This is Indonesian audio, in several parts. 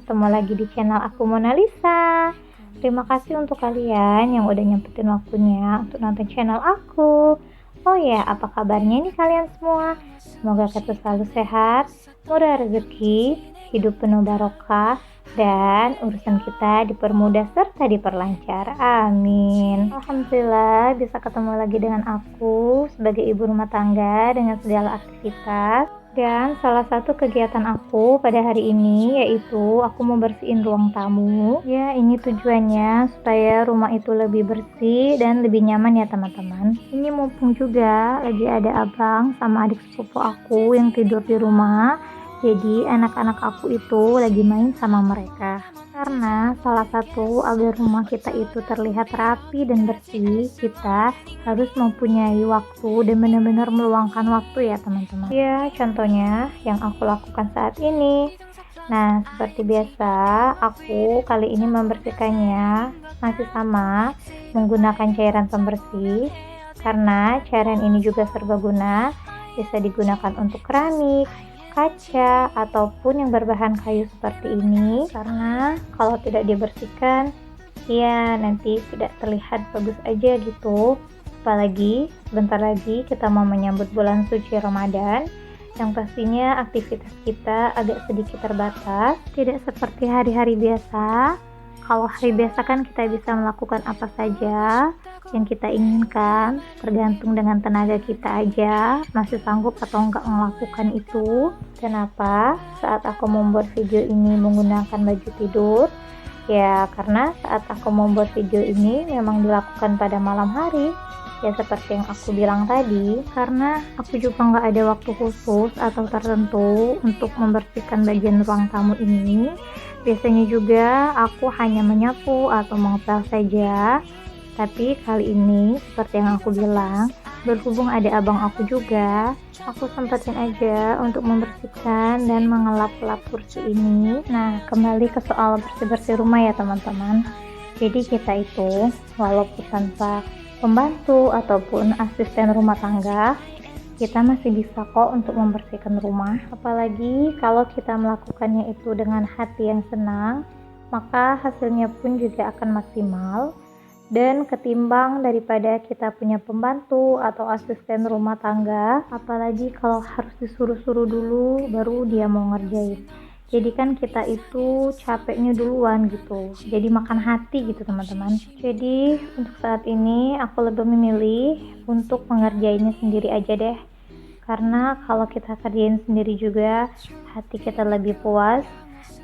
ketemu lagi di channel aku Mona Lisa. Terima kasih untuk kalian yang udah nyempetin waktunya untuk nonton channel aku. Oh ya, apa kabarnya nih kalian semua? Semoga kita selalu sehat, murah rezeki, hidup penuh barokah, dan urusan kita dipermudah serta diperlancar. Amin. Alhamdulillah bisa ketemu lagi dengan aku sebagai ibu rumah tangga dengan segala aktivitas. Dan salah satu kegiatan aku pada hari ini yaitu aku mau bersihin ruang tamu. Ya, ini tujuannya supaya rumah itu lebih bersih dan lebih nyaman ya teman-teman. Ini mumpung juga lagi ada abang sama adik sepupu aku yang tidur di rumah. Jadi anak-anak aku itu lagi main sama mereka. Karena salah satu agar rumah kita itu terlihat rapi dan bersih, kita harus mempunyai waktu dan benar-benar meluangkan waktu ya teman-teman. Ya, contohnya yang aku lakukan saat ini. Nah, seperti biasa, aku kali ini membersihkannya masih sama menggunakan cairan pembersih. Karena cairan ini juga serbaguna, bisa digunakan untuk keramik, kaca, ataupun yang berbahan kayu seperti ini. Karena kalau tidak dibersihkan, ya nanti tidak terlihat bagus aja gitu. Apalagi sebentar lagi kita mau menyambut bulan suci Ramadan, yang pastinya aktivitas kita agak sedikit terbatas, tidak seperti hari-hari biasa. Kalau hari biasa kan kita bisa melakukan apa saja yang kita inginkan, tergantung dengan tenaga kita aja, masih sanggup atau enggak melakukan itu. Kenapa? Saat aku membuat video ini menggunakan baju tidur, ya karena saat aku membuat video ini memang dilakukan pada malam hari. Ya seperti yang aku bilang tadi, karena aku juga nggak ada waktu khusus atau tertentu untuk membersihkan bagian ruang tamu ini. Biasanya juga aku hanya menyapu atau mengepel saja. Tapi kali ini, seperti yang aku bilang, berhubung ada abang aku juga, aku sempetin aja untuk membersihkan dan mengelap-lap kursi ini. Nah, kembali ke soal bersih-bersih rumah ya teman-teman. Jadi kita itu, walaupun tanpa pembantu ataupun asisten rumah tangga, kita masih bisa kok untuk membersihkan rumah. Apalagi kalau kita melakukannya itu dengan hati yang senang, maka hasilnya pun juga akan maksimal. Dan ketimbang daripada kita punya pembantu atau asisten rumah tangga, apalagi kalau harus disuruh-suruh dulu baru dia mau ngerjain. Jadi kan kita itu capeknya duluan gitu, jadi makan hati gitu teman-teman. Jadi untuk saat ini aku lebih memilih untuk mengerjainnya sendiri aja deh. Karena kalau kita kerjain sendiri juga hati kita lebih puas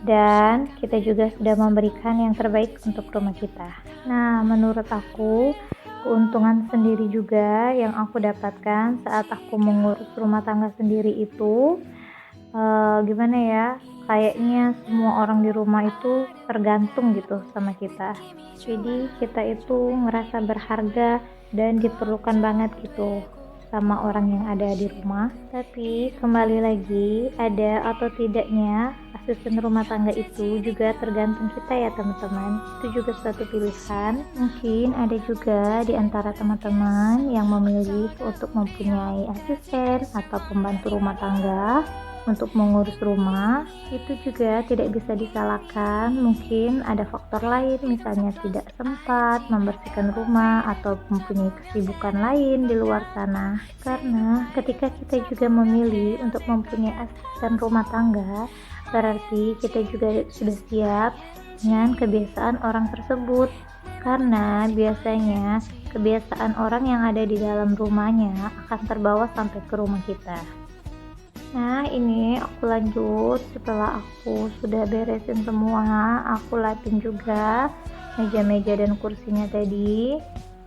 dan kita juga sudah memberikan yang terbaik untuk rumah kita. Nah, menurut aku keuntungan sendiri juga yang aku dapatkan saat aku mengurus rumah tangga sendiri itu gimana ya, kayaknya semua orang di rumah itu tergantung gitu sama kita. Jadi kita itu ngerasa berharga dan diperlukan banget gitu sama orang yang ada di rumah. Tapi kembali lagi, ada atau tidaknya asisten rumah tangga itu juga tergantung kita ya teman-teman. Itu juga suatu pilihan. Mungkin ada juga di antara teman-teman yang memilih untuk mempunyai asisten atau pembantu rumah tangga untuk mengurus rumah. Itu juga tidak bisa disalahkan. Mungkin ada faktor lain, misalnya tidak sempat membersihkan rumah atau mempunyai kesibukan lain di luar sana. Karena ketika kita juga memilih untuk mempunyai asisten rumah tangga, berarti kita juga sudah siap dengan kebiasaan orang tersebut. Karena biasanya kebiasaan orang yang ada di dalam rumahnya akan terbawa sampai ke rumah kita. Nah, ini aku lanjut setelah aku sudah beresin semua, aku lapin juga meja-meja dan kursinya tadi.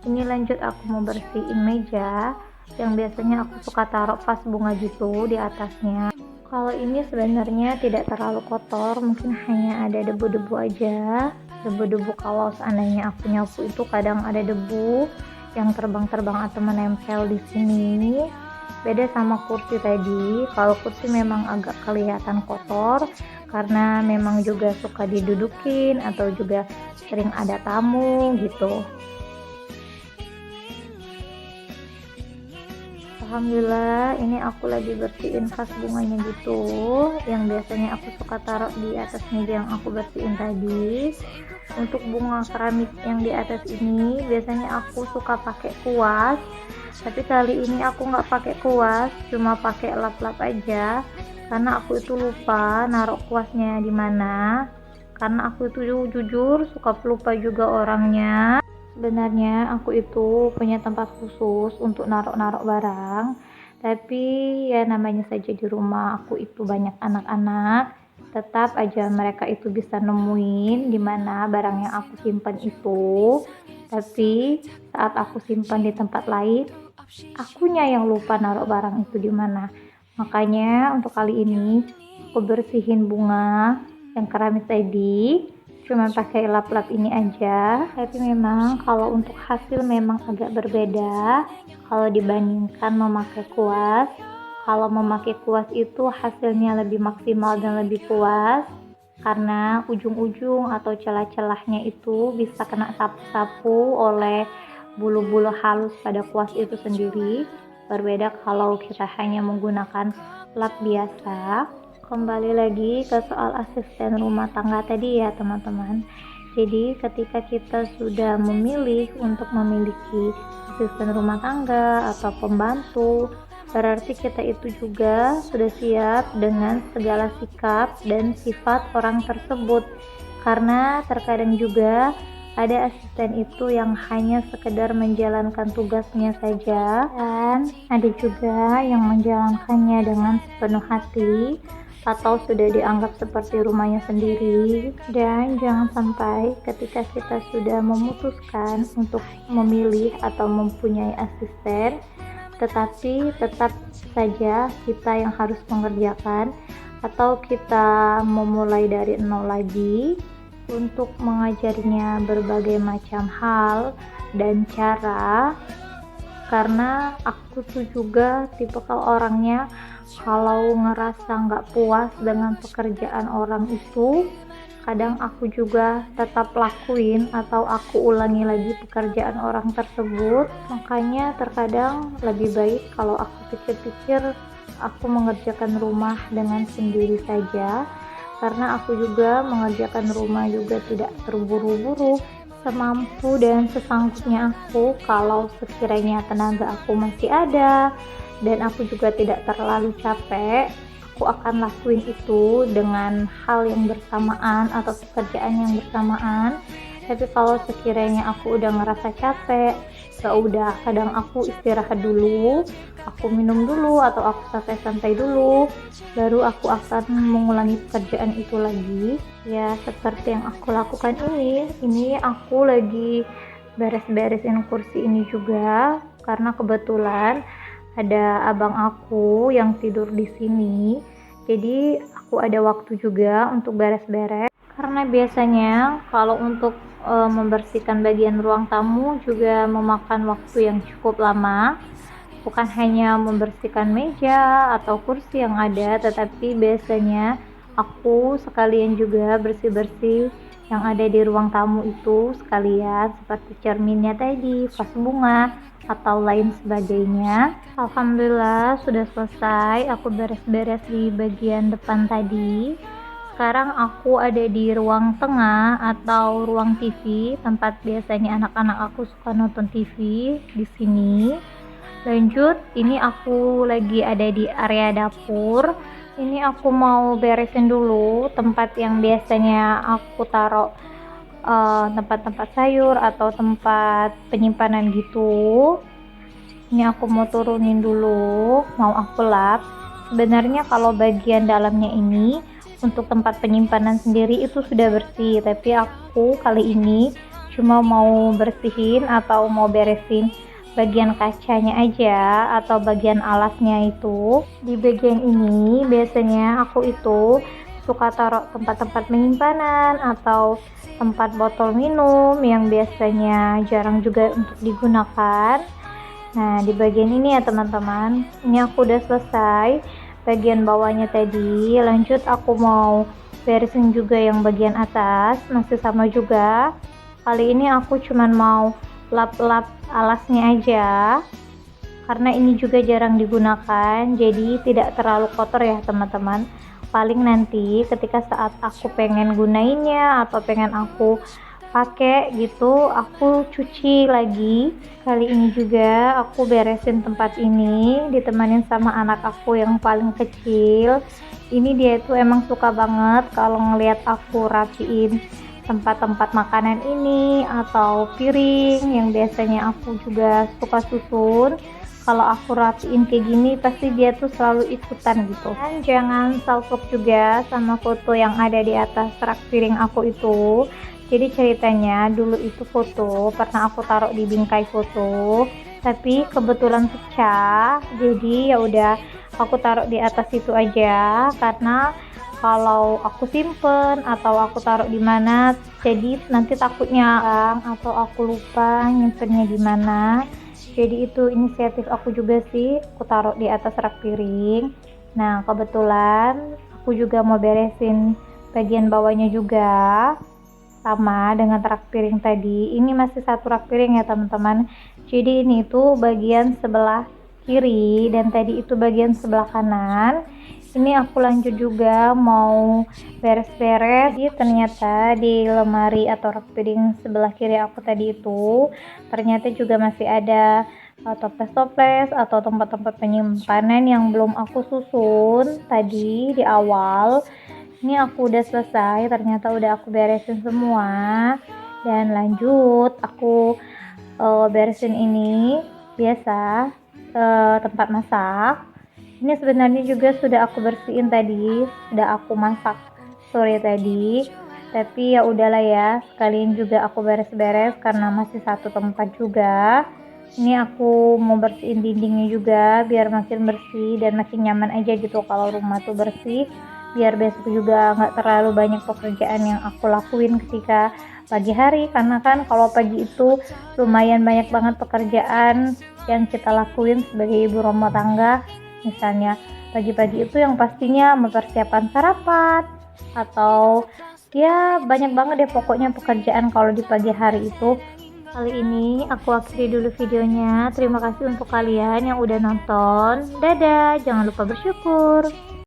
Ini lanjut aku mau bersihin meja yang biasanya aku suka taruh vas bunga gitu di atasnya. Kalau ini sebenarnya tidak terlalu kotor, mungkin hanya ada debu-debu aja. Debu-debu kalau seandainya aku nyapu itu kadang ada debu yang terbang-terbang atau menempel di sini. Beda sama kursi tadi, kalau kursi memang agak kelihatan kotor karena memang juga suka didudukin atau juga sering ada tamu gitu. Alhamdulillah, ini aku lagi bersihin vas bunganya gitu, yang biasanya aku suka taruh di atas meja yang aku bersihin tadi. Untuk bunga keramik yang di atas ini biasanya aku suka pakai kuas, tapi kali ini aku nggak pakai kuas, cuma pakai lap-lap aja, karena aku itu lupa naruh kuasnya di mana. Karena aku itu jujur suka lupa juga orangnya. Sebenarnya aku itu punya tempat khusus untuk naruh-naruh barang, tapi ya namanya saja di rumah aku itu banyak anak-anak, tetap aja mereka itu bisa nemuin di mana barang yang aku simpan itu. Tapi saat aku simpan di tempat lain, akunya yang lupa naruh barang itu di mana. Makanya untuk kali ini aku bersihin bunga yang keramik tadi cuma pakai lap-lap ini aja. Tapi memang kalau untuk hasil memang agak berbeda kalau dibandingkan memakai kuas. Kalau memakai kuas itu hasilnya lebih maksimal dan lebih puas, karena ujung-ujung atau celah-celahnya itu bisa kena sapu-sapu oleh bulu-bulu halus pada kuas itu sendiri. Berbeda kalau kita hanya menggunakan lap biasa. Kembali lagi ke soal asisten rumah tangga tadi ya teman-teman. Jadi ketika kita sudah memilih untuk memiliki asisten rumah tangga atau pembantu, berarti kita itu juga sudah siap dengan segala sikap dan sifat orang tersebut. Karena terkadang juga ada asisten itu yang hanya sekedar menjalankan tugasnya saja, dan ada juga yang menjalankannya dengan sepenuh hati atau sudah dianggap seperti rumahnya sendiri. Dan jangan sampai ketika kita sudah memutuskan untuk memilih atau mempunyai asisten, tetapi tetap saja kita yang harus mengerjakan, atau kita memulai dari nol lagi untuk mengajarinya berbagai macam hal dan cara. Karena aku tuh juga tipikal orangnya, kalau ngerasa nggak puas dengan pekerjaan orang itu, kadang aku juga tetap lakuin atau aku ulangi lagi pekerjaan orang tersebut. Makanya terkadang lebih baik kalau aku pikir-pikir, aku mengerjakan rumah dengan sendiri saja, karena aku juga mengerjakan rumah juga tidak terburu-buru, semampu dan sesanggupnya aku. Kalau sekiranya tenaga aku masih ada dan aku juga tidak terlalu capek, aku akan lakuin itu dengan hal yang bersamaan atau pekerjaan yang bersamaan. Tapi kalau sekiranya aku udah ngerasa capek, ya udah, kadang aku istirahat dulu, aku minum dulu atau aku santai-santai dulu, baru aku akan mengulangi pekerjaan itu lagi. Ya seperti yang aku lakukan ini aku lagi beres-beresin kursi ini juga, karena kebetulan ada abang aku yang tidur di sini. Jadi aku ada waktu juga untuk beres-beres, karena biasanya kalau untuk membersihkan bagian ruang tamu juga memakan waktu yang cukup lama. Bukan hanya membersihkan meja atau kursi yang ada, tetapi biasanya aku sekalian juga bersih-bersih yang ada di ruang tamu itu sekalian, seperti cerminnya tadi, vas bunga, atau lain sebagainya. Alhamdulillah sudah selesai aku beres-beres di bagian depan tadi. Sekarang aku ada di ruang tengah atau ruang TV, tempat biasanya anak-anak aku suka nonton TV di sini. Lanjut, ini aku lagi ada di area dapur. Ini aku mau beresin dulu tempat yang biasanya aku taruh tempat-tempat sayur atau tempat penyimpanan gitu. Ini aku mau turunin dulu, mau aku lap. Sebenarnya kalau bagian dalamnya ini untuk tempat penyimpanan sendiri itu sudah bersih, tapi aku kali ini cuma mau bersihin atau mau beresin bagian kacanya aja atau bagian alasnya itu. Di bagian ini biasanya aku itu suka taruh tempat-tempat penyimpanan atau tempat botol minum yang biasanya jarang juga untuk digunakan. Nah di bagian ini ya teman-teman, ini aku udah selesai bagian bawahnya tadi. Lanjut aku mau beresin juga yang bagian atas, masih sama juga. Kali ini aku cuman mau lap-lap alasnya aja, karena ini juga jarang digunakan, jadi tidak terlalu kotor ya teman-teman. Paling nanti ketika saat aku pengen gunainnya atau pengen aku pakai gitu, aku cuci lagi. Kali ini juga aku beresin tempat ini ditemanin sama anak aku yang paling kecil. Ini dia itu emang suka banget kalau ngelihat aku rapiin tempat-tempat makanan ini atau piring yang biasanya aku juga suka susun. Kalau aku rapiin kayak gini pasti dia tuh selalu ikutan gitu. Dan jangan salfok juga sama foto yang ada di atas rak piring aku itu. Jadi ceritanya dulu itu foto pernah aku taruh di bingkai foto, tapi kebetulan pecah. Jadi ya udah aku taruh di atas itu aja, karena kalau aku simpen atau aku taruh di mana jadi nanti takutnya atau aku lupa nyimpennya di mana. Jadi itu inisiatif aku juga sih, aku taruh di atas rak piring. Nah kebetulan aku juga mau beresin bagian bawahnya juga, sama dengan rak piring tadi. Ini masih satu rak piring ya teman-teman. Jadi ini itu bagian sebelah kiri dan tadi itu bagian sebelah kanan. Ini aku lanjut juga mau beres-beres. Jadi ternyata di lemari atau rak piring sebelah kiri aku tadi itu ternyata juga masih ada toples-toples atau tempat-tempat penyimpanan yang belum aku susun tadi di awal. Ini aku udah selesai, ternyata udah aku beresin semua. Dan lanjut aku beresin ini biasa tempat masak. Ini sebenarnya juga sudah aku bersihin tadi, sudah aku masak sore tadi. Tapi ya udahlah ya, sekalian juga aku beres-beres karena masih satu tempat juga. Ini aku mau bersihin dindingnya juga biar makin bersih dan makin nyaman aja gitu kalau rumah tuh bersih. Biar besok juga nggak terlalu banyak pekerjaan yang aku lakuin ketika pagi hari, karena kan kalau pagi itu lumayan banyak banget pekerjaan yang kita lakuin sebagai ibu rumah tangga. Misalnya pagi-pagi itu yang pastinya mempersiapkan sarapan atau ya banyak banget deh pokoknya pekerjaan kalau di pagi hari itu. Kali ini aku akhiri dulu videonya. Terima kasih untuk kalian yang udah nonton. Dadah, jangan lupa bersyukur.